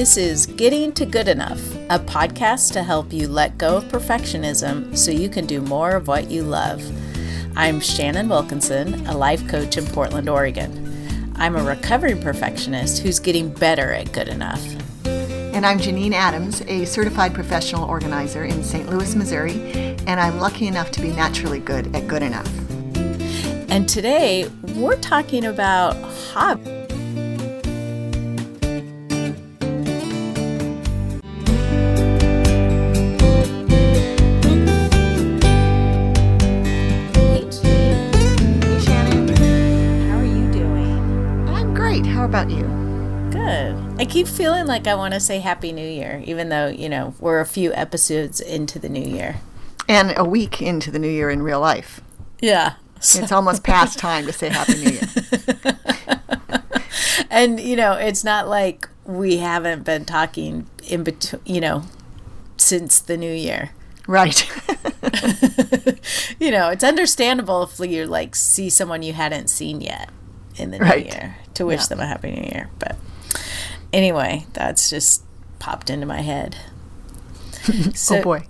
This is Getting to Good Enough, a podcast to help you let go of perfectionism so you can do more of what you love. I'm Shannon Wilkinson, a life coach in Portland, Oregon. I'm a recovering perfectionist who's getting better at good enough. And I'm Janine Adams, a certified professional organizer in St. Louis, Missouri, and I'm lucky enough to be naturally good at good enough. And today, we're talking about hobbies. About you? Good. I keep feeling like I want to say Happy New Year, even though, we're a few episodes into the new year. And a week into the new year in real life. Yeah. It's almost past time to say Happy New Year. And, it's not like we haven't been talking in between, since the new year. Right. It's understandable if you see someone you hadn't seen yet in the new year to wish them a Happy New Year. But anyway, that's just popped into my head. Oh boy.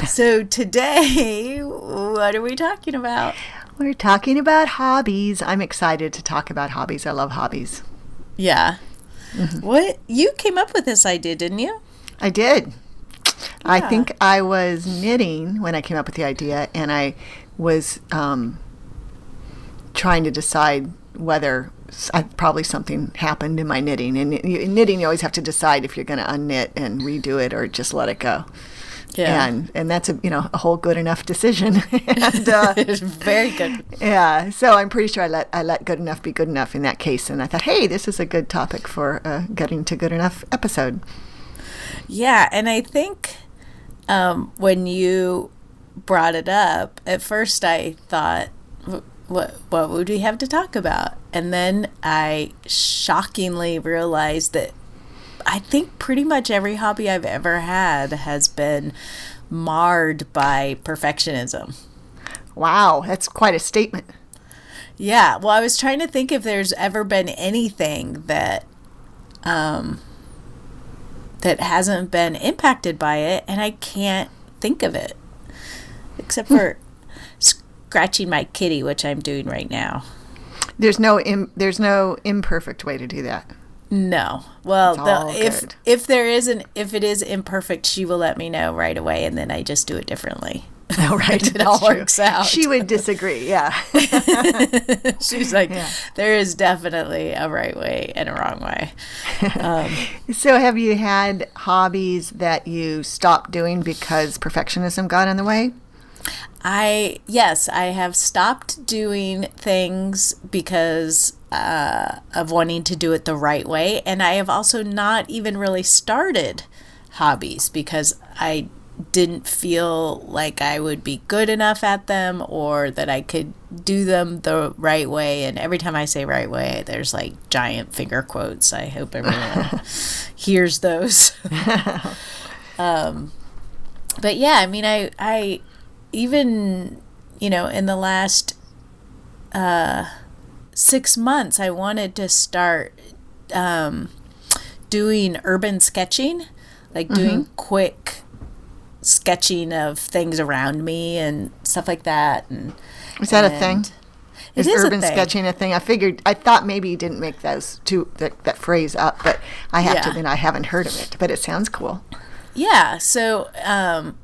So today, what are we talking about? We're talking about hobbies. I'm excited to talk about hobbies. I love hobbies. Yeah. Mm-hmm. What? You came up with this idea, didn't you? I did. Yeah. I think I was knitting when I came up with the idea, and I was trying to decide whether probably something happened in my knitting. And in knitting, you always have to decide if you're going to unknit and redo it or just let it go. Yeah. And that's a whole good enough decision. And, it's very good. Yeah. So I'm pretty sure I let good enough be good enough in that case. And I thought, hey, this is a good topic for a Getting to Good Enough episode. Yeah. And I think when you brought it up, at first I thought, what would we have to talk about? And then I shockingly realized that I think pretty much every hobby I've ever had has been marred by perfectionism. Wow, that's quite a statement. Yeah, well, I was trying to think if there's ever been anything that that hasn't been impacted by it, and I can't think of it, except for scratching my kitty, which I'm doing right now. There's no imperfect way to do that. No. Well, if it is imperfect, she will let me know right away, and then I just do it differently. Oh, right. It all works out. She would disagree. Yeah. She's like, There is definitely a right way and a wrong way. So, have you had hobbies that you stopped doing because perfectionism got in the way? Yes, I have stopped doing things because of wanting to do it the right way. And I have also not even really started hobbies because I didn't feel like I would be good enough at them or that I could do them the right way. And every time I say right way, there's giant finger quotes. I hope everyone hears those. But yeah, I mean, I even, in the last 6 months, I wanted to start doing urban sketching, doing quick sketching of things around me and stuff like that. Is that a thing? Is urban sketching a thing? I thought maybe you didn't make that phrase up, but I have to admit I haven't heard of it, but it sounds cool. Yeah, so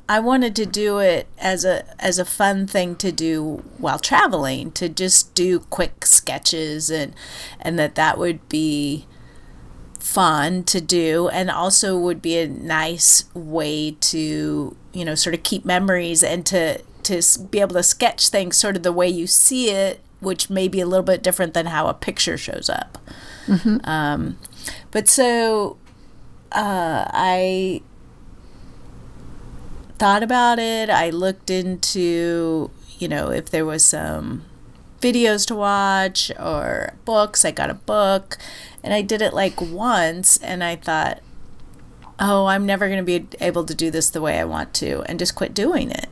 I wanted to do it as a fun thing to do while traveling, to just do quick sketches, and that would be fun to do, and also would be a nice way to sort of keep memories and to be able to sketch things sort of the way you see it, which may be a little bit different than how a picture shows up. Mm-hmm. But so I thought about it. I looked into, if there was some videos to watch or books. I got a book and I did it once, and I thought, oh, I'm never going to be able to do this the way I want to, and just quit doing it,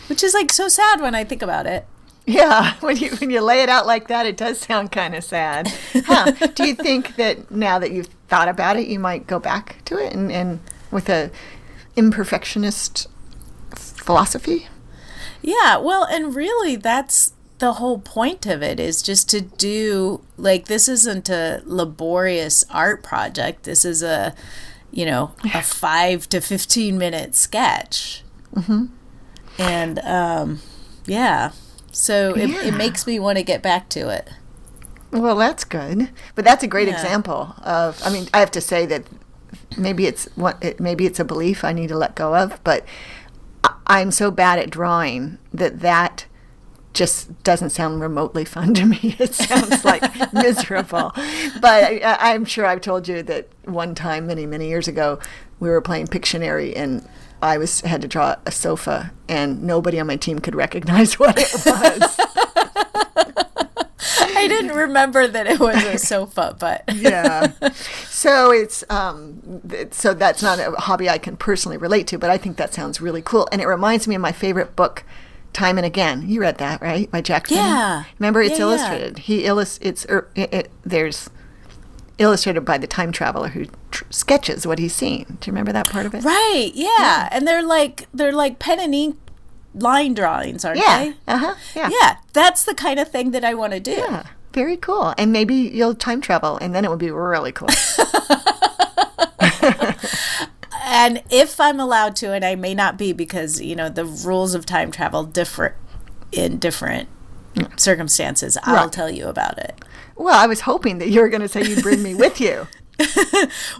which is so sad when I think about it. Yeah, when you lay it out like that, it does sound kind of sad. Huh. Do you think that now that you've thought about it, you might go back to it and with a imperfectionist philosophy? Yeah, well, and really that's the whole point of it, is just to do, like, this isn't a laborious art project. This is a 5 to 15 minute sketch. Mm-hmm. And yeah. So it makes me want to get back to it. Well, that's good. But that's a great example of, I mean, I have to say that maybe it's a belief I need to let go of, but I'm so bad at drawing that just doesn't sound remotely fun to me. It sounds like miserable. But I'm sure I've told you that one time many, many years ago, we were playing Pictionary and I had to draw a sofa and nobody on my team could recognize what it was. I didn't remember that it was a sofa, but yeah. So it's so that's not a hobby I can personally relate to, but I think that sounds really cool, and it reminds me of my favorite book, Time and Again. You read that, right? By Jack Finney? Yeah. Remember, it's illustrated. Yeah. There's illustrated by the time traveler who sketches what he's seen. Do you remember that part of it? Right. Yeah. And they're like pen and ink line drawings, aren't they? Uh-huh. Yeah. Yeah. That's the kind of thing that I want to do. Yeah. Very cool. And maybe you'll time travel, and then it would be really cool. And if I'm allowed to, and I may not be, because the rules of time travel differ in different circumstances, I'll tell you about it. Well, I was hoping that you were going to say you'd bring me with you.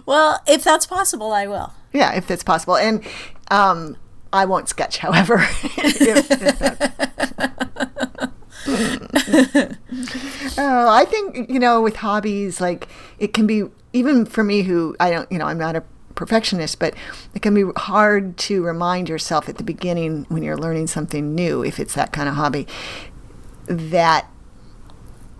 Well, if that's possible, I will. Yeah, if that's possible. And I won't sketch, however. I think, with hobbies, like, it can be, even for me who I'm not a perfectionist, but it can be hard to remind yourself at the beginning when you're learning something new, if it's that kind of hobby, that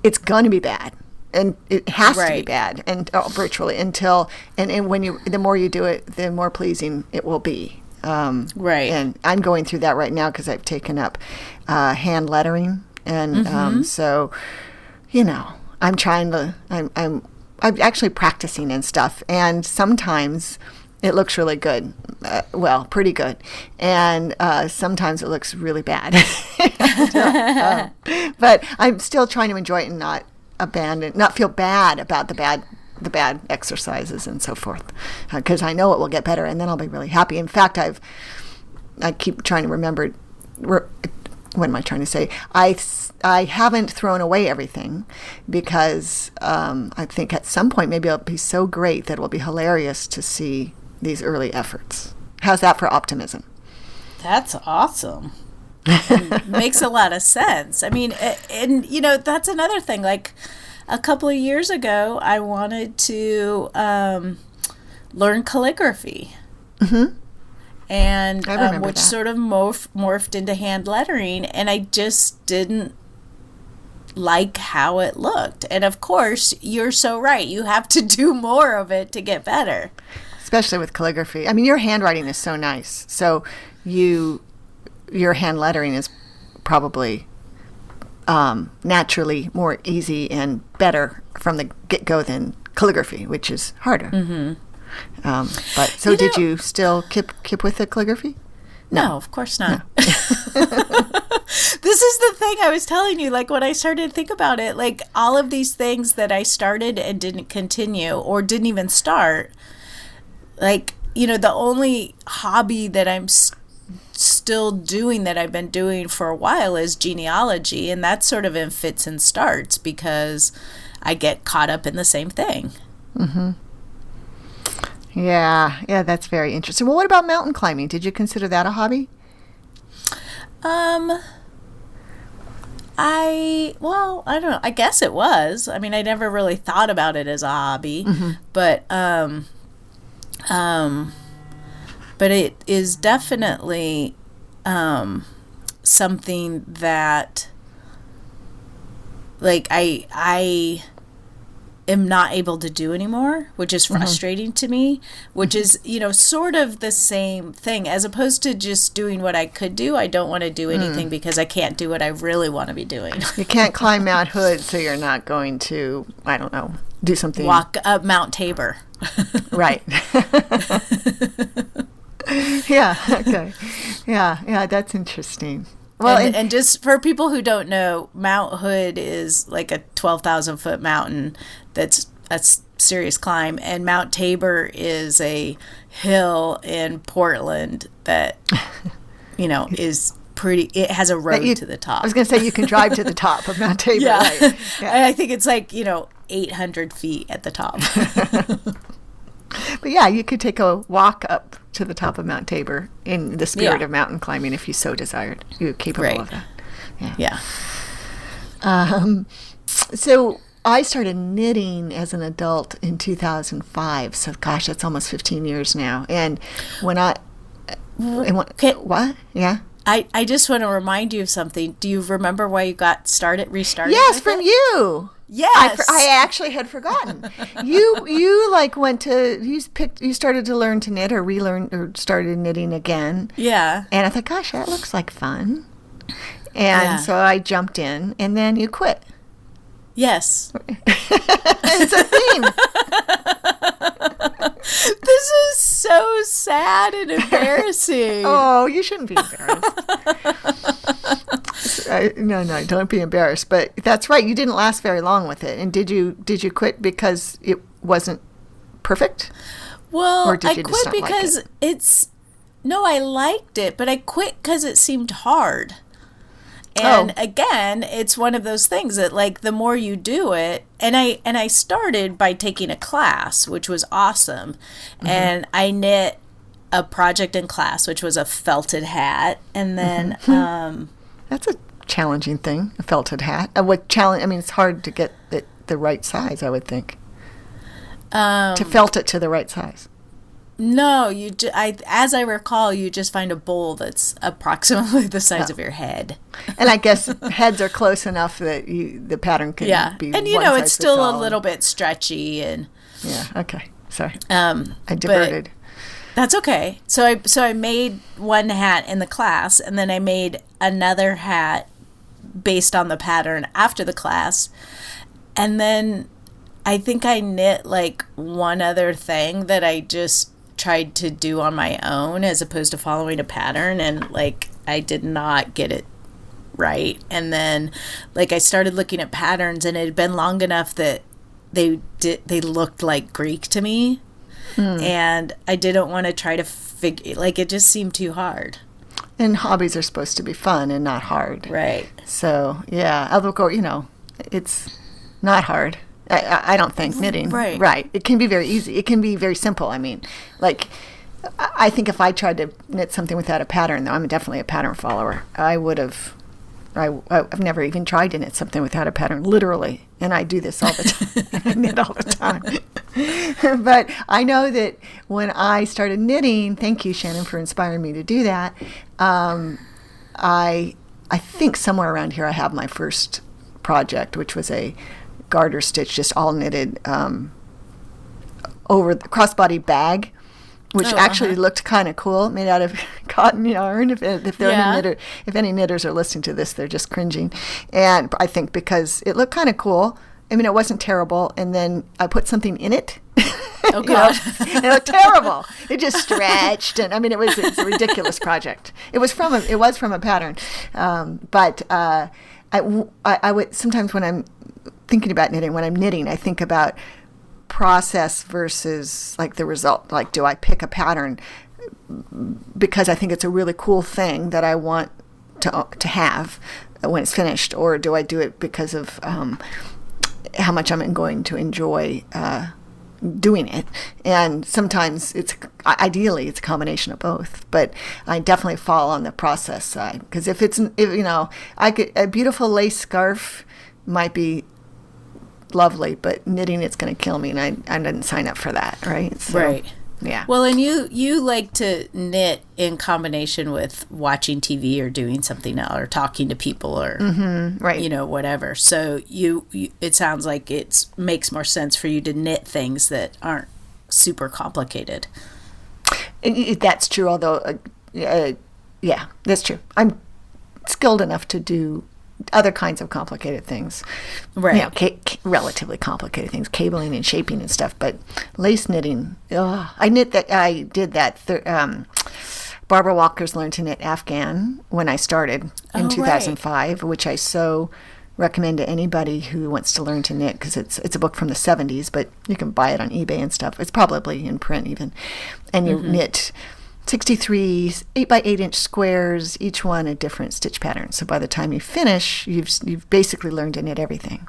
it's going to be bad. And it has to be bad, and virtually until, and when the more you do it, the more pleasing it will be. Right. And I'm going through that right now because I've taken up hand lettering, and so I'm trying to. I'm actually practicing and stuff, and sometimes it looks really good. Well, pretty good, and sometimes it looks really bad. But I'm still trying to enjoy it and not feel bad about the bad exercises and so forth, because I know it will get better, and then I'll be really happy. In fact, I keep trying to remember. What am I trying to say? I haven't thrown away everything, because I think at some point maybe it'll be so great that it will be hilarious to see these early efforts. How's that for optimism? That's awesome. Makes a lot of sense. I mean, and that's another thing. Like, a couple of years ago, I wanted to learn calligraphy. Mm-hmm. And which sort of morphed into hand lettering, and I just didn't like how it looked. And of course, you're so right. You have to do more of it to get better. Especially with calligraphy. I mean, your handwriting is so nice. So your hand lettering is probably naturally more easy and better from the get-go than calligraphy, which is harder. Mm-hmm. But so did you still keep with the calligraphy? No, of course not. No. This is the thing I was telling you, like, when I started to think about it, like, all of these things that I started and didn't continue or didn't even start, like, the only hobby that I'm still doing that I've been doing for a while is genealogy, and that's sort of in fits and starts because I get caught up in the same thing. Mm-hmm. Yeah, that's very interesting. Well, what about mountain climbing? Did you consider that a hobby? I don't know. I guess it was. I mean, I never really thought about it as a hobby, but it is definitely something that, like, I am not able to do anymore, which is frustrating to me, which is, sort of the same thing. As opposed to just doing what I could do, I don't want to do anything because I can't do what I really want to be doing. You can't climb Mount Hood, so you're not going to, I don't know, do something. Walk up Mount Tabor. Right. Yeah, okay. Yeah, that's interesting. Well, and just for people who don't know, Mount Hood is like a 12,000 foot mountain that's a serious climb, and Mount Tabor is a hill in Portland that, is pretty, it has a road to the top. I was going to say you can drive to the top of Mount Tabor, yeah. right? Yeah. And I think it's like, 800 feet at the top. But yeah, you could take a walk up to the top of Mount Tabor in the spirit of mountain climbing if you so desired. You're capable of that. Yeah. So I started knitting as an adult in 2005. So gosh, that's almost 15 years now. And when what? Yeah. I just want to remind you of something. Do you remember why you restarted? Yes, from you. Yes. I actually had forgotten. You like you started to learn to knit or relearn or started knitting again. Yeah. And I thought, gosh, that looks like fun. And so I jumped in, and then you quit. Yes. It's a theme. This is so sad and embarrassing. Oh, you shouldn't be embarrassed. No, don't be embarrassed. But that's right. You didn't last very long with it. And did you quit because it wasn't perfect? Well, or did I you quit just not because like it? I liked it, but I quit because it seemed hard. And again, it's one of those things that, like, the more you do it, and I started by taking a class, which was awesome. And I knit a project in class, which was a felted hat. And then that's a challenging thing, a felted hat. It's hard to get it the right size, I would think. To felt it to the right size. No, as I recall, you just find a bowl that's approximately the size of your head. And I guess heads are close enough that the pattern can be. And it's still a little bit stretchy and. Yeah. Okay. Sorry. I diverted. That's okay. So I made one hat in the class, and then I made another hat based on the pattern after the class, and then I think I knit like one other thing that I just tried to do on my own as opposed to following a pattern, and like I did not get it right. And then like I started looking at patterns, and it had been long enough that they looked like Greek to me. And I didn't want to try to figure, like, it just seemed too hard. And hobbies are supposed to be fun and not hard. Right. So, yeah, although, it's not hard. I don't think, knitting. Right. Right. It can be very easy. It can be very simple. I mean, like, I think if I tried to knit something without a pattern, though, I'm definitely a pattern follower, I've never even tried to knit something without a pattern, literally. And I do this all the time. I knit all the time. But I know that when I started knitting, thank you, Shannon, for inspiring me to do that. I think somewhere around here I have my first project, which was a garter stitch, just all knitted over the crossbody bag, which actually looked kind of cool, made out of cotton yarn. If any knitters are listening to this, they're just cringing. And I think because it looked kind of cool. I mean, it wasn't terrible. And then I put something in it. Oh, God. It looked terrible. It just stretched. And I mean, it's a ridiculous project. It was from a pattern. But I would sometimes when I'm thinking about knitting, when I'm knitting, I think about process versus like the result. Like, do I pick a pattern because I think it's a really cool thing that I want to have when it's finished, or do I do it because of how much I'm going to enjoy doing it? And sometimes ideally it's a combination of both, but I definitely fall on the process side, because if a beautiful lace scarf might be lovely, but knitting, it's going to kill me, and I didn't sign up for that, right? So, right. Yeah. Well, and you like to knit in combination with watching TV or doing something else or talking to people or right. Whatever. So you it sounds like it makes more sense for you to knit things that aren't super complicated. That's true. Although, yeah, that's true. I'm skilled enough to do other kinds of complicated things, right? Relatively complicated things, cabling and shaping and stuff. But lace knitting, I did that. Barbara Walker's Learn to Knit Afghan when I started in 2005, right. Which I so recommend to anybody who wants to learn to knit, because it's a book from the 70s, but you can buy it on eBay and stuff. It's probably in print even, and you knit 63 8x8-inch squares, each one a different stitch pattern. So by the time you finish, you've basically learned to knit everything.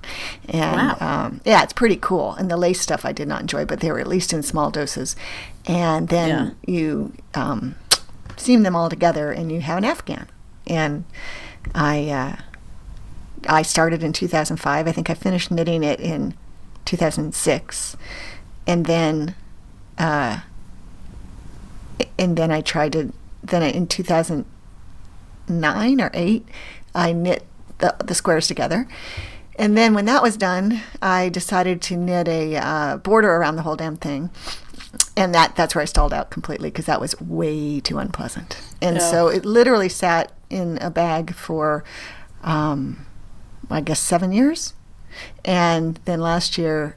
And wow. It's pretty cool. And the lace stuff I did not enjoy, but they were at least in small doses. And then you seam them all together, and you have an Afghan. And I started in 2005. I think I finished knitting it in 2006, and then I tried to. Then in 2009 or 8, I knit the squares together, and then when that was done, I decided to knit a border around the whole damn thing, and that's where I stalled out completely, because that was way too unpleasant. And so it literally sat in a bag for, I guess 7 years, and then last year,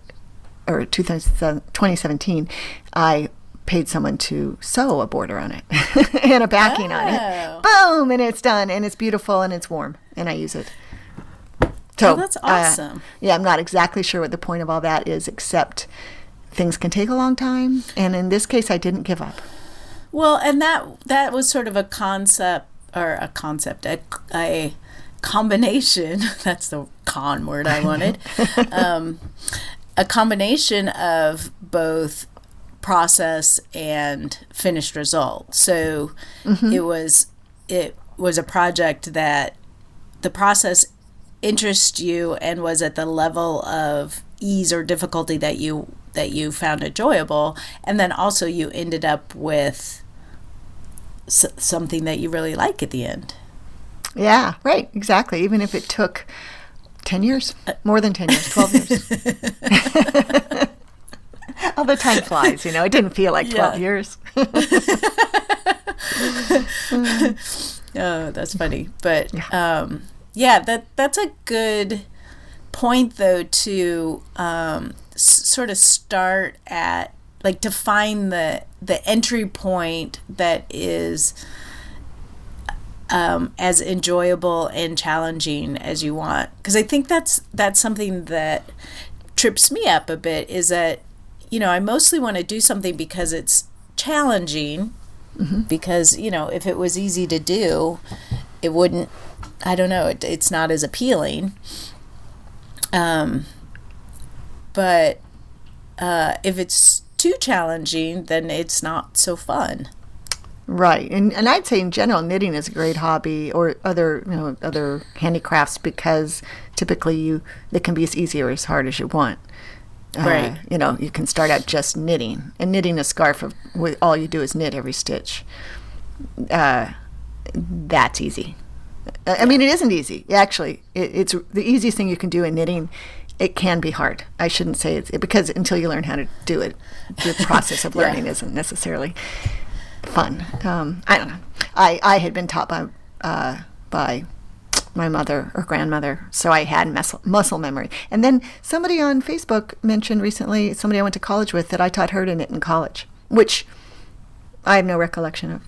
or 2017, I paid someone to sew a border on it and a backing on it. Boom, and it's done, and it's beautiful, and it's warm, and I use it. So that's awesome. I'm not exactly sure what the point of all that is, except things can take a long time, and in this case, I didn't give up. Well, and that was sort of a combination. That's the con word I wanted. A combination of both process and finished result. So it was a project that the process interests you and was at the level of ease or difficulty that you found enjoyable, and then also you ended up with something that you really like at the end. Yeah, right, exactly. Even if it took 10 years, more than 10 years, 12 years. Although time flies, it didn't feel like 12 years. Oh, that's funny. But that's a good point, though, to sort of start at, like, to find the entry point that is as enjoyable and challenging as you want. Because I think that's something that trips me up a bit, is that I mostly want to do something because it's challenging, because, if it was easy to do, it wouldn't, I don't know, it's not as appealing. But if it's too challenging, then it's not so fun. Right. And I'd say in general, knitting is a great hobby, or other handicrafts, because typically they can be as easy or as hard as you want. Right. You can start out just knitting, and knitting a scarf with all you do is knit every stitch. That's easy. I mean, it isn't easy. Actually, it's the easiest thing you can do in knitting. It can be hard. I shouldn't say because until you learn how to do it, the process of learning isn't necessarily fun. I don't know. I had been taught by my mother or grandmother, so I had muscle memory. And then somebody on Facebook mentioned recently, somebody I went to college with, that I taught her to knit in college, which I have no recollection of.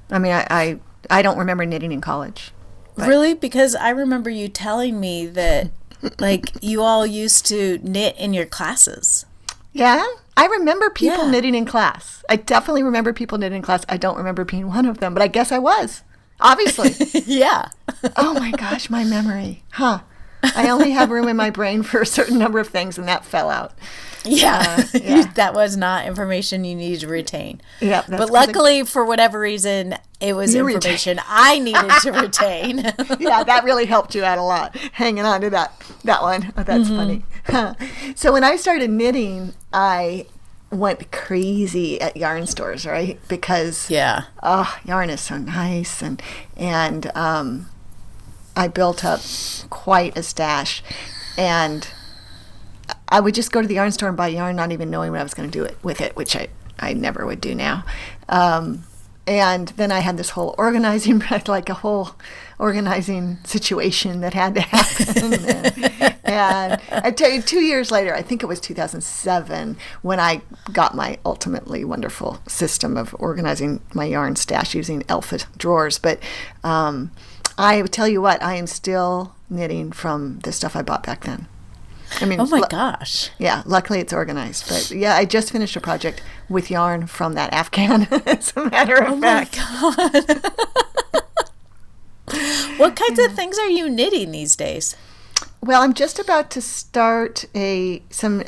I mean, I don't remember knitting in college. But. Really? Because I remember you telling me that, like, you all used to knit in your classes. Yeah? I remember people knitting in class. I definitely remember people knitting in class. I don't remember being one of them, but I guess I was. Obviously. Yeah. Oh my gosh, my memory. Huh. I only have room in my brain for a certain number of things, and that fell out. Yeah. That was not information you needed to retain. Yeah. But luckily, for whatever reason, it was information I needed to retain. Yeah, that really helped you out a lot. Hanging on to that one. Oh, that's funny. So when I started knitting, I went crazy at yarn stores, right? Because yarn is so nice, and I built up quite a stash, and I would just go to the yarn store and buy yarn, not even knowing what I was going to do with it, which I never would do now. And then I had this whole organizing, like a whole organizing situation that had to happen. and I tell you, 2 years later, I think it was 2007, when I got my ultimately wonderful system of organizing my yarn stash using Alpha drawers. But I tell you what, I am still knitting from the stuff I bought back then. I mean, oh my gosh. Yeah, luckily it's organized. But yeah, I just finished a project with yarn from that Afghan, as a matter of fact. Oh my God. What kinds of things are you knitting these days? Well, I'm just about to start some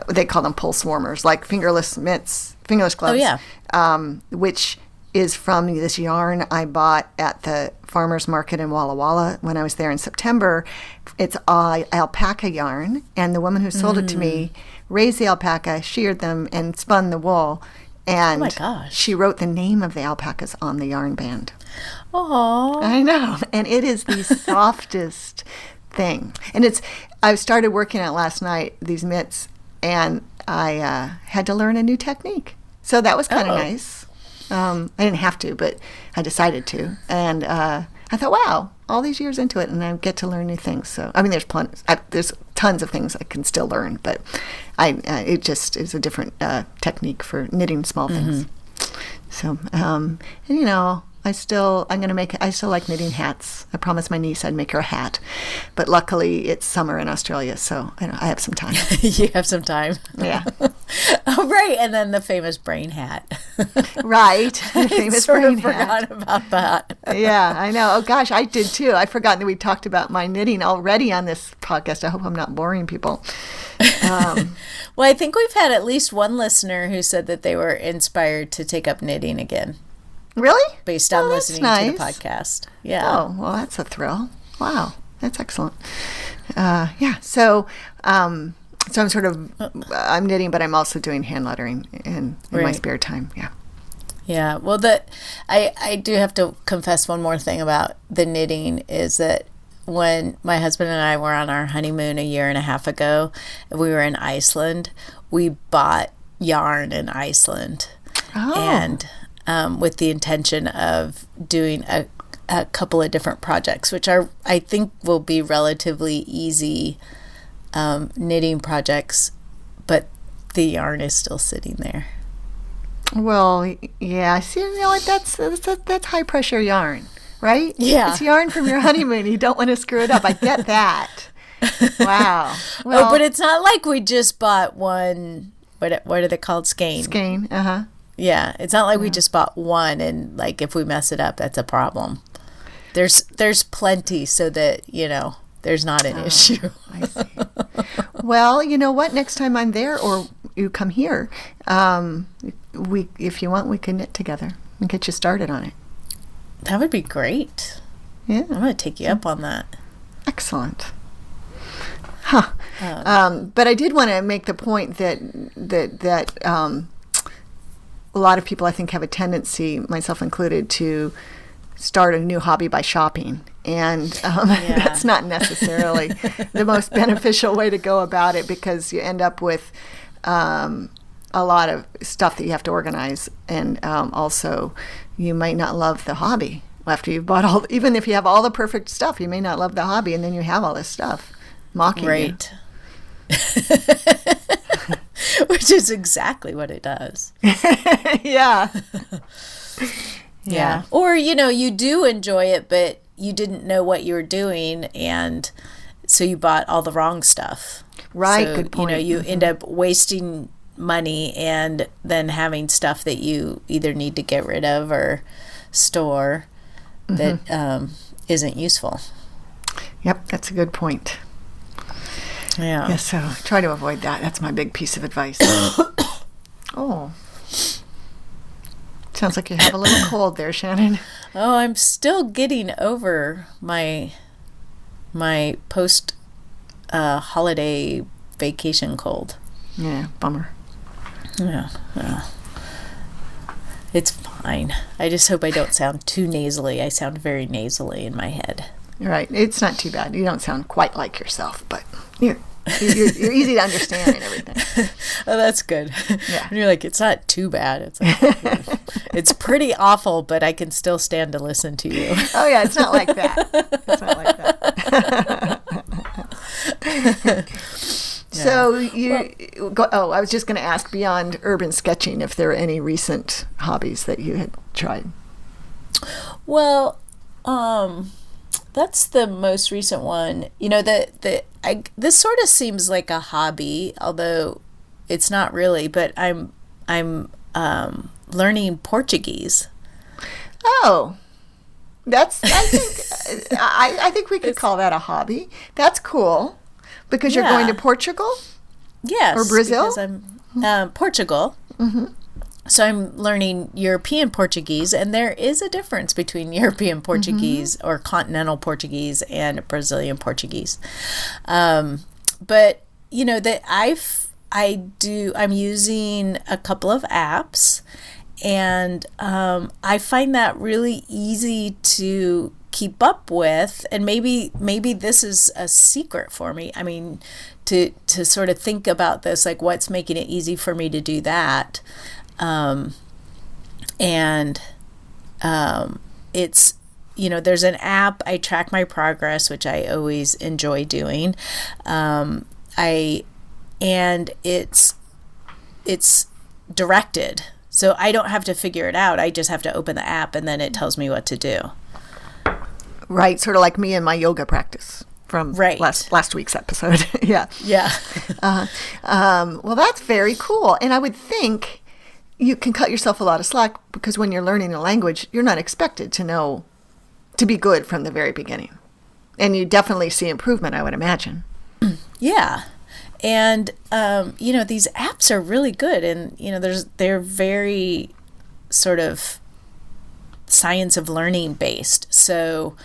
they call them pulse warmers, like fingerless mitts, fingerless gloves. Oh, yeah. Which is from this yarn I bought at the farmer's market in Walla Walla when I was there in September. It's alpaca yarn, and the woman who sold it to me raised the alpaca, sheared them, and spun the wool. And oh my gosh. She wrote the name of the alpacas on the yarn band. Oh, I know. And it is the softest thing. And I started working on it last night, these mitts, and I had to learn a new technique. So that was kind of nice. I didn't have to, but I decided to. And I thought, wow, all these years into it, and I get to learn new things. So, I mean, there's tons of things I can still learn, but it just is a different technique for knitting small things. So, and you know, I still like knitting hats. I promised my niece I'd make her a hat, but luckily it's summer in Australia, so I have some time. You have some time. Yeah. Oh, right, and then the famous brain hat. Right, the famous brain hat. Forgot about that. Yeah, I know. Oh gosh, I did too. I forgot that we talked about my knitting already on this podcast. I hope I'm not boring people. Well, I think we've had at least one listener who said that they were inspired to take up knitting again. Really? Based on listening to the podcast. Yeah. Oh, well, that's a thrill. Wow, that's excellent. Yeah. So I'm sort of I'm knitting, but I'm also doing hand lettering in my spare time. Yeah. Yeah. Well, I do have to confess one more thing about the knitting is that when my husband and I were on our honeymoon a year and a half ago, we were in Iceland. We bought yarn in Iceland, and with the intention of doing a couple of different projects, which I think will be relatively easy knitting projects, but the yarn is still sitting there. Well, yeah. See, you know what? That's high pressure yarn, right? Yeah. It's yarn from your honeymoon. You don't want to screw it up. I get that. Wow. Well, but it's not like we just bought one. What are they called? Skein. Skein. Yeah, it's not like we just bought one and like if we mess it up, that's a problem. There's plenty so that, you know, there's not an issue. I see. Well, you know what? Next time I'm there or you come here, if you want, we can knit together and get you started on it. That would be great. Yeah. I'm going to take you up on that. Excellent. Huh. But I did want to make the point that a lot of people, I think, have a tendency, myself included, to start a new hobby by shopping. And that's not necessarily the most beneficial way to go about it, because you end up with a lot of stuff that you have to organize. And also, you might not love the hobby after you've bought even if you have all the perfect stuff, you may not love the hobby, and then you have all this stuff mocking you. Right. Which is exactly what it does. Yeah. Yeah. Or, you know, you do enjoy it, but you didn't know what you were doing, and so you bought all the wrong stuff. Right, so, good point. You know, you end up wasting money and then having stuff that you either need to get rid of or store that isn't useful. Yep, that's a good point. Yeah. Yeah, so try to avoid that. That's my big piece of advice. Oh. Sounds like you have a little cold there, Shannon. Oh, I'm still getting over my post holiday vacation cold. Yeah, bummer. Yeah. Yeah. It's fine. I just hope I don't sound too nasally. I sound very nasally in my head. Right. It's not too bad. You don't sound quite like yourself, but you're easy to understand and everything. Oh, that's good. Yeah. And you're like, it's not too bad. It's like, it's pretty awful, but I can still stand to listen to you. Oh, yeah. It's not like that. It's not like that. So I was just going to ask, beyond urban sketching, if there are any recent hobbies that you had tried. Well, that's the most recent one. You know, this sort of seems like a hobby, although it's not really. But I'm learning Portuguese. Oh, I think we could call that a hobby. That's cool. Because you're going to Portugal? Yes. Or Brazil? Because I'm Portugal. Mm-hmm. So I'm learning European Portuguese, and there is a difference between European Portuguese or continental Portuguese and Brazilian Portuguese. But you know that I'm using a couple of apps, and I find that really easy to keep up with, and maybe this is a secret for me. I mean, to sort of think about this, like what's making it easy for me to do that. It's, you know, there's an app, I track my progress, which I always enjoy doing. And it's directed. So I don't have to figure it out. I just have to open the app and then it tells me what to do. Right. Sort of like me and my yoga practice from last week's episode. Yeah. Yeah. Well, that's very cool. And I would think you can cut yourself a lot of slack, because when you're learning a language, you're not expected to be good from the very beginning. And you definitely see improvement, I would imagine. Yeah. And, you know, these apps are really good. And, you know, they're very sort of science of learning based. So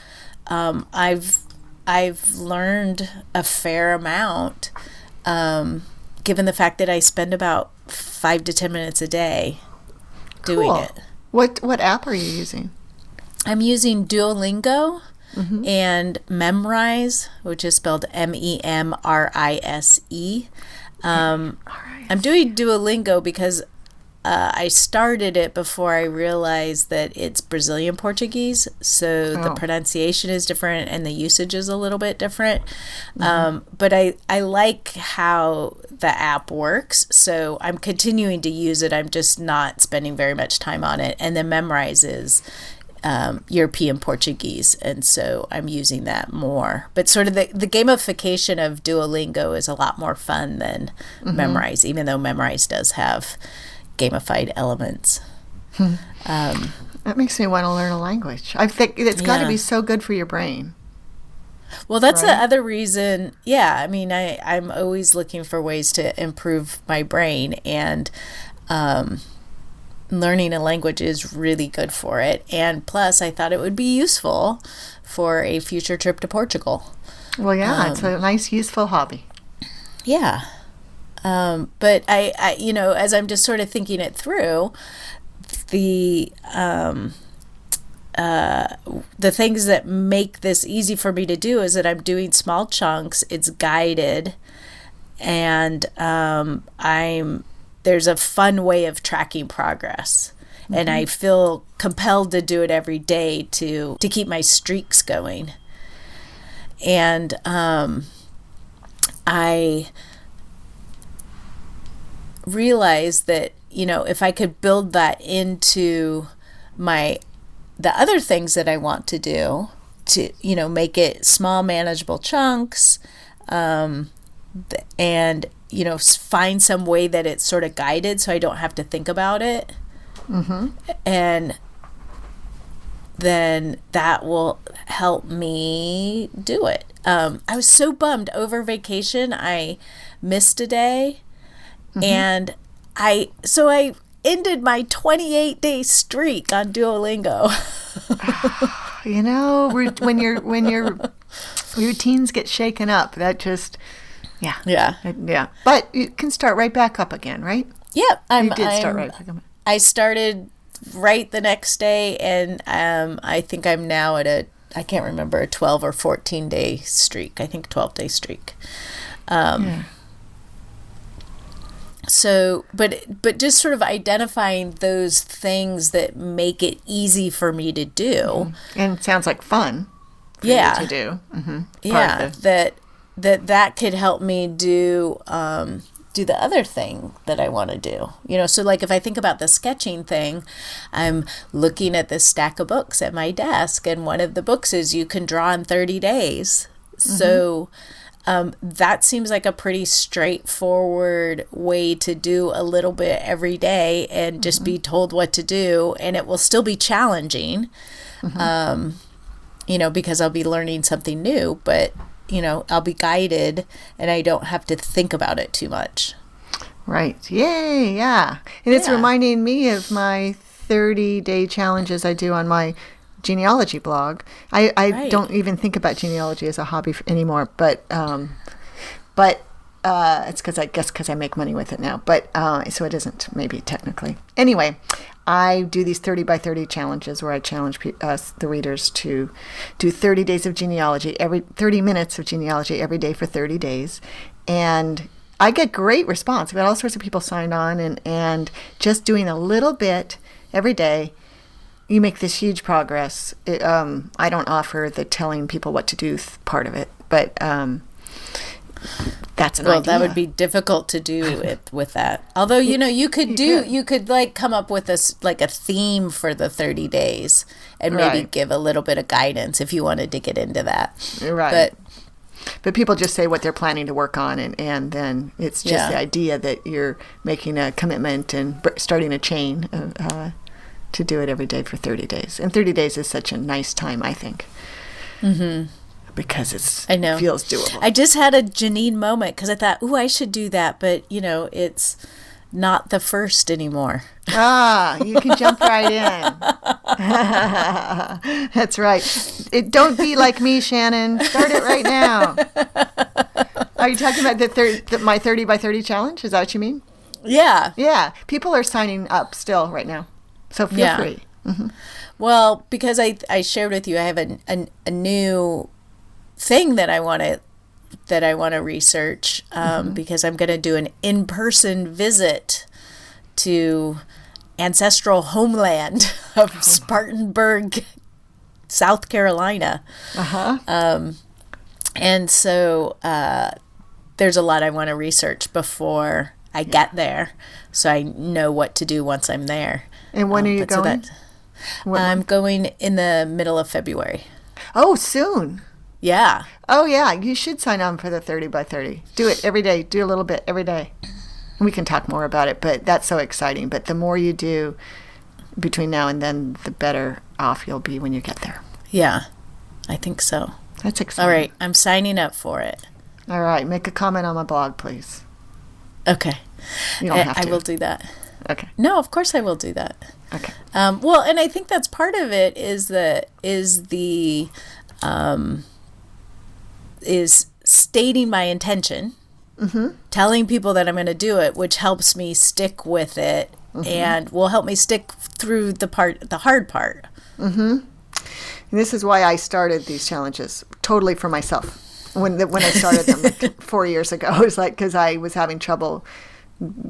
I've learned a fair amount, given the fact that I spend about 5 to 10 minutes a day doing it. What app are you using? I'm using Duolingo and Memrise, which is spelled Memrise. I'm doing Duolingo because I started it before I realized that it's Brazilian Portuguese, so the pronunciation is different and the usage is a little bit different. But I like how the app works, so I'm continuing to use it. I'm just not spending very much time on it. And then Memrise is European Portuguese, and so I'm using that more. But sort of the gamification of Duolingo is a lot more fun than Memrise, even though Memrise does have gamified elements. That makes me want to learn a language. I think it's got to be so good for your brain. Well, that's the other reason. Yeah, I mean, I'm always looking for ways to improve my brain, and learning a language is really good for it. And plus, I thought it would be useful for a future trip to Portugal. Well, yeah, it's a nice, useful hobby. Yeah. But I, you know, as I'm just sort of thinking it through, the things that make this easy for me to do is that I'm doing small chunks, it's guided, and there's a fun way of tracking progress. And I feel compelled to do it every day to keep my streaks going. And I realized that, you know, if I could build that into the other things that I want to do, to, you know, make it small, manageable chunks, and, you know, find some way that it's sort of guided so I don't have to think about it. And then that will help me do it. I was so bummed over vacation. I missed a day. And I ended my 28-day streak on Duolingo. You know, when your routines get shaken up, that just, yeah. But you can start right back up again, right? Yeah, You did start right. I started right the next day, and I think I'm now at I can't remember, a 12 or 14 day streak. I think 12-day streak. Yeah. So, but just sort of identifying those things that make it easy for me to do. Mm-hmm. And it sounds like fun for Yeah. you to do. Mm-hmm. Yeah, that could help me do the other thing that I want to do. So like if I think about the sketching thing, I'm looking at this stack of books at my desk, and one of the books is You Can Draw in 30 Days. Mm-hmm. So that seems like a pretty straightforward way to do a little bit every day and just mm-hmm. be told what to do, and it will still be challenging, mm-hmm. Because I'll be learning something new, but I'll be guided and I don't have to think about it too much. Right. Yay. Yeah. And it's reminding me of my 30-day challenges I do on my genealogy blog. I don't even think about genealogy as a hobby anymore, but it's because I make money with it now. But so it isn't maybe technically. Anyway, I do these 30 by 30 challenges where I challenge the readers to do 30 days of genealogy, 30 minutes of genealogy every day for 30 days. And I get great response. I've got all sorts of people signed on, and just doing a little bit every day, you make this huge progress. I don't offer the telling people what to do part of it, but that's an idea. That would be difficult to do it with that. Although, you could like come up with a theme for the 30 days and maybe give a little bit of guidance if you wanted to get into that. Right. But people just say what they're planning to work on, and then it's just the idea that you're making a commitment and starting a chain to do it every day for 30 days. And 30 days is such a nice time, I think. Mm-hmm. Because it feels doable. I just had a Janine moment because I thought, I should do that. But, it's not the first anymore. You can jump right in. That's right. Don't be like me, Shannon. Start it right now. Are you talking about my 30 by 30 challenge? Is that what you mean? Yeah. Yeah. People are signing up still right now. So feel free. Mm-hmm. Well, because I shared with you, I have a new thing that I want to research because I'm going to do an in-person visit to ancestral homeland of Spartanburg, South Carolina. And so there's a lot I want to research before I get there, so I know what to do once I'm there. And when are you going? I'm going in the middle of February. Oh, soon. Yeah. Oh, yeah. You should sign on for the 30 by 30. Do it every day. Do a little bit every day. And we can talk more about it, but that's so exciting. But the more you do between now and then, the better off you'll be when you get there. Yeah, I think so. That's exciting. All right. I'm signing up for it. All right. Make a comment on my blog, please. Okay. You don't have to. I will do that. Okay. No, of course I will do that. Okay. Well, and I think that's part of it is stating my intention, telling people that I'm going to do it, which helps me stick with it and will help me stick through the hard part. And this is why I started these challenges totally for myself. When I started them 4 years ago, it was like because I was having trouble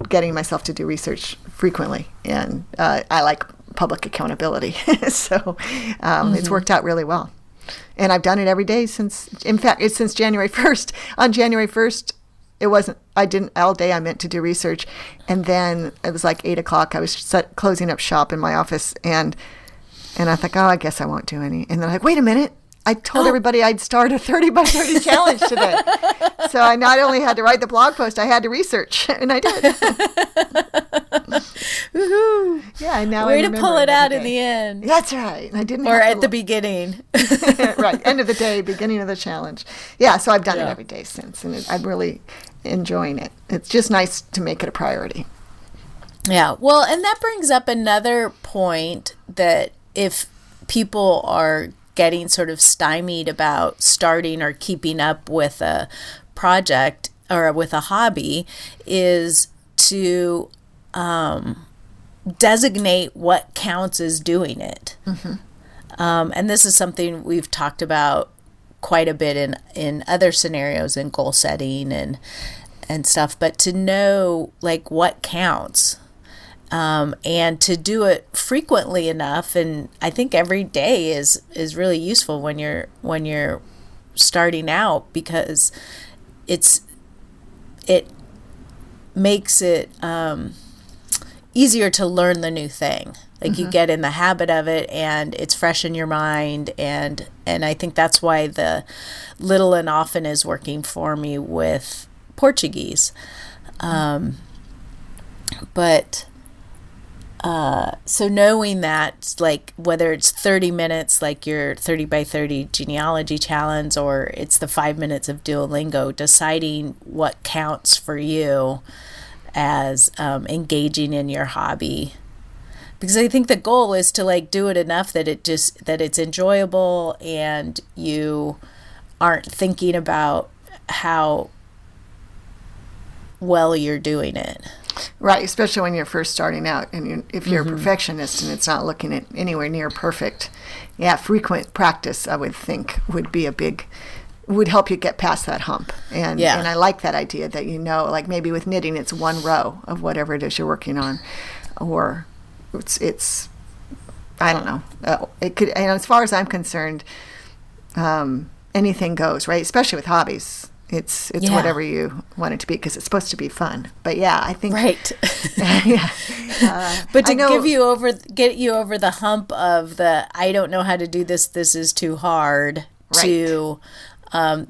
getting myself to do research frequently, and I like public accountability, so it's worked out really well. And I've done it every day since January 1st. On January 1st, all day I meant to do research, and then it was like 8 o'clock. I was closing up shop in my office, and I thought, I guess I won't do any. And then I'm like, wait a minute. I told everybody I'd start a 30 by 30 challenge today. So I not only had to write the blog post, I had to research, and I did. Woohoo! Yeah, and now way to pull it out in the end. That's right. I didn't. Or at the beginning. Right, end of the day, beginning of the challenge. Yeah, so I've done it every day since, and I'm really enjoying it. It's just nice to make it a priority. Yeah, well, and that brings up another point that if people are getting sort of stymied about starting or keeping up with a project or with a hobby, is to designate what counts as doing it. And this is something we've talked about quite a bit in other scenarios in goal setting and stuff, but to know like what counts, and to do it frequently enough. And I think every day is really useful when you're starting out, because it makes it easier to learn the new thing. Like you get in the habit of it and it's fresh in your mind. And I think that's why the little and often is working for me with Portuguese. So knowing that, like, whether it's 30 minutes, like your 30 by 30 genealogy challenge, or it's the 5 minutes of Duolingo, deciding what counts for you as engaging in your hobby. Because I think the goal is to like do it enough that it's enjoyable and you aren't thinking about how well you're doing it. Right, especially when you're first starting out, and if you're a perfectionist and it's not looking at anywhere near perfect. Yeah, frequent practice, I would think, would help you get past that hump. And I like that idea that, like maybe with knitting, it's one row of whatever it is you're working on, or it's I don't know. It could, as far as I'm concerned, anything goes, right? Especially with hobbies. It's whatever you want it to be, because it's supposed to be fun. But yeah, I think right. But to get you over the hump of the I don't know how to do this. This is too hard. Right. To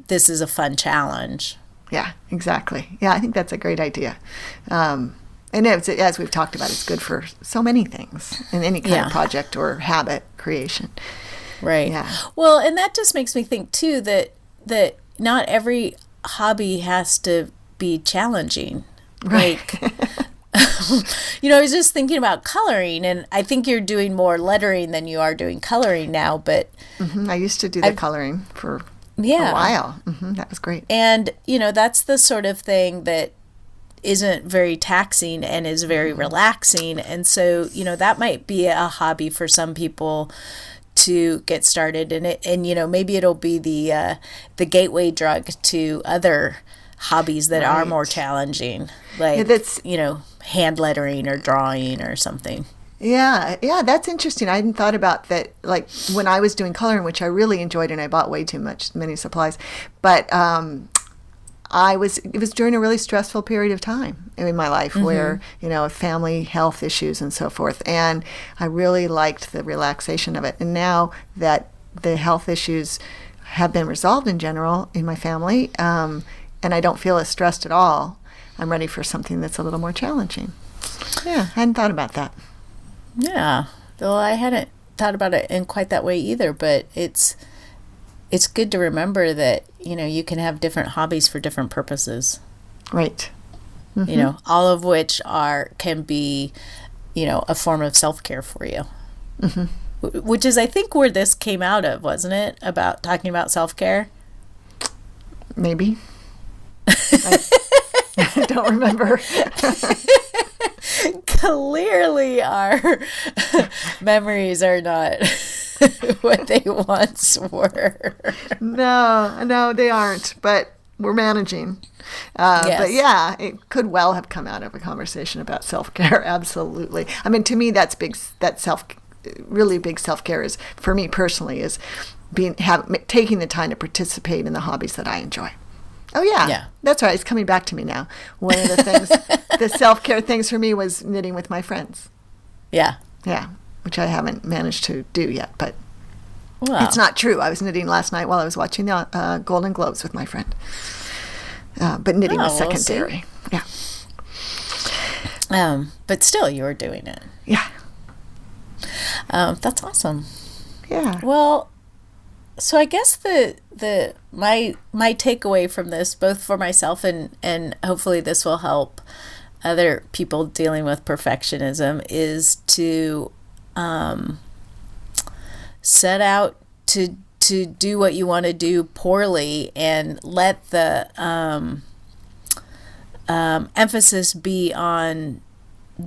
this is a fun challenge. Yeah, exactly. Yeah, I think that's a great idea. And as we've talked about, it's good for so many things in any kind of project or habit creation. Right. Yeah. Well, and that just makes me think too that not every hobby has to be challenging. Right. Like, I was just thinking about coloring, and I think you're doing more lettering than you are doing coloring now, but I used to do the coloring for a while. That was great. And, that's the sort of thing that isn't very taxing and is very relaxing. And so, that might be a hobby for some people to get started in it, and maybe it'll be the gateway drug to other hobbies that are more challenging, like hand lettering or drawing or something. Yeah, that's interesting. I hadn't thought about that. Like when I was doing coloring, which I really enjoyed, and I bought way too many supplies, but it was during a really stressful period of time in my life where, family health issues and so forth. And I really liked the relaxation of it. And now that the health issues have been resolved in general in my family, and I don't feel as stressed at all, I'm ready for something that's a little more challenging. Yeah, I hadn't thought about that. Yeah, though I hadn't thought about it in quite that way either, but it's good to remember that, you can have different hobbies for different purposes. Right. All of which can be, a form of self-care for you. Which is, I think, where this came out of, wasn't it? About talking about self-care? Maybe. I don't remember. Clearly our memories are not what they once were. No, they aren't, but we're managing. Yes. But yeah, it could well have come out of a conversation about self-care. Absolutely. I mean, to me, that's big. Really big self-care is, for me personally, is taking the time to participate in the hobbies that I enjoy. Oh yeah, that's right. It's coming back to me now. One of the things, the self-care things for me was knitting with my friends. Yeah, which I haven't managed to do yet, but it's not true. I was knitting last night while I was watching the Golden Globes with my friend. But knitting was secondary. Yeah. But still, you were doing it. Yeah. That's awesome. Yeah. Well, so I guess my takeaway from this, both for myself and hopefully this will help other people dealing with perfectionism, is to set out to do what you want to do poorly and let the emphasis be on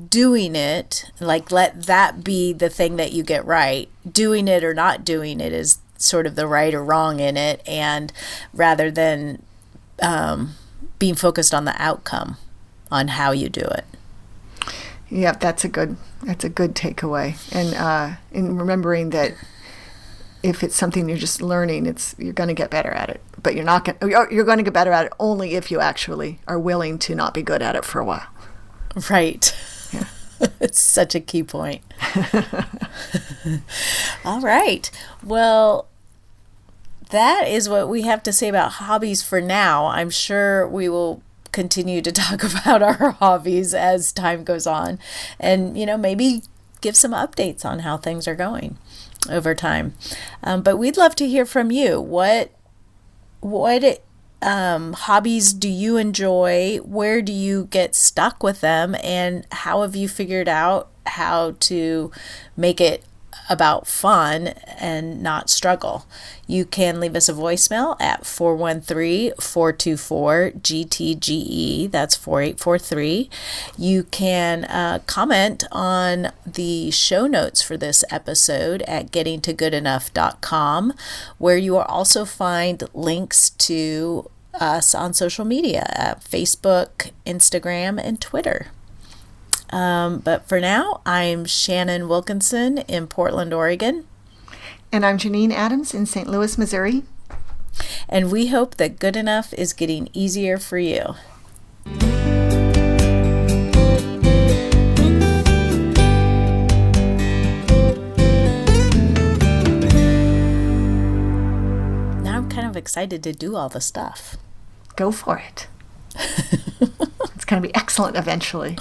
doing it, like let that be the thing that you get right. Doing it or not doing it is sort of the right or wrong in it, and rather than being focused on the outcome, on how you do it. Yeah, that's a good takeaway. And in remembering that if it's something you're just learning, you're going to get better at it. But you're going to get better at it only if you actually are willing to not be good at it for a while. Right. Yeah. It's such a key point. All right. Well, that is what we have to say about hobbies for now. I'm sure we will continue to talk about our hobbies as time goes on, and maybe give some updates on how things are going over time. But we'd love to hear from you. What hobbies do you enjoy? Where do you get stuck with them? And how have you figured out how to make it about fun and not struggle? You can leave us a voicemail at 413-424-GTGE. That's 4843. You can comment on the show notes for this episode at gettingtogoodenough.com, where you will also find links to us on social media at Facebook, Instagram, and Twitter. But for now, I'm Shannon Wilkinson in Portland, Oregon. And I'm Janine Adams in St. Louis, Missouri. And we hope that good enough is getting easier for you. Now I'm kind of excited to do all the stuff. Go for it. It's going to be excellent eventually.